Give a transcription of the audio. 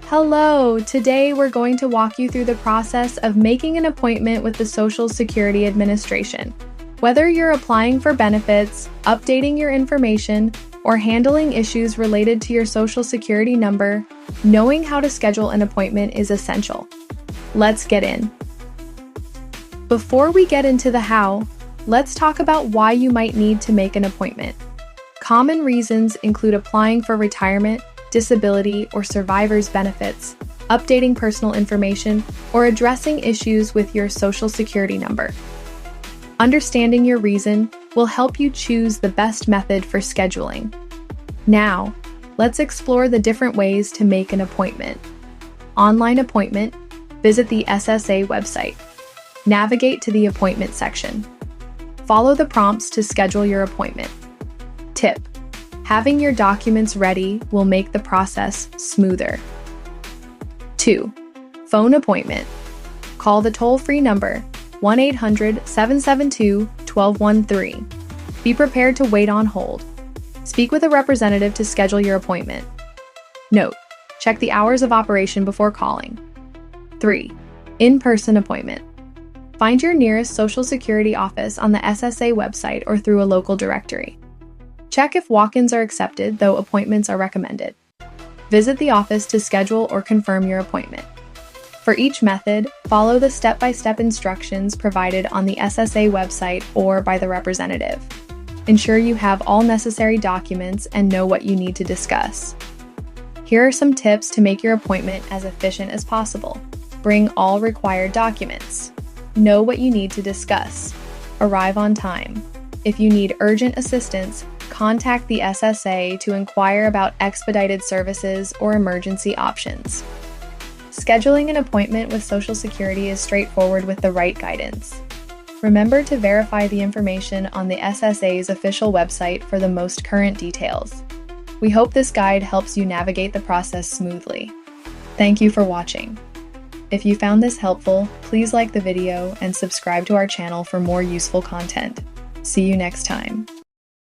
Hello! Today we're going to walk you through the process of making an appointment with the Social Security Administration. Whether you're applying for benefits, updating your information, or handling issues related to your Social Security number, knowing how to schedule an appointment is essential. Let's get in. Before we get into the how, let's talk about why you might need to make an appointment. Common reasons include applying for retirement, disability, or survivor's benefits, updating personal information, or addressing issues with your Social Security number. Understanding your reason will help you choose the best method for scheduling. Now, let's explore the different ways to make an appointment. Online appointment, visit the SSA website. Navigate to the appointment section. Follow the prompts to schedule your appointment. Tip: having your documents ready will make the process smoother. 2. Phone appointment. Call the toll-free number 1-800-772-1213. Be prepared to wait on hold. Speak with a representative to schedule your appointment. Note: check the hours of operation before calling. 3. In-person appointment. Find your nearest Social Security office on the SSA website or through a local directory. Check if walk-ins are accepted, though appointments are recommended. Visit the office to schedule or confirm your appointment. For each method, follow the step-by-step instructions provided on the SSA website or by the representative. Ensure you have all necessary documents and know what you need to discuss. Here are some tips to make your appointment as efficient as possible. Bring all required documents. Know what you need to discuss. Arrive on time. If you need urgent assistance, contact the SSA to inquire about expedited services or emergency options. Scheduling an appointment with Social Security is straightforward with the right guidance. Remember to verify the information on the SSA's official website for the most current details. We hope this guide helps you navigate the process smoothly. Thank you for watching. If you found this helpful, please like the video and subscribe to our channel for more useful content. See you next time.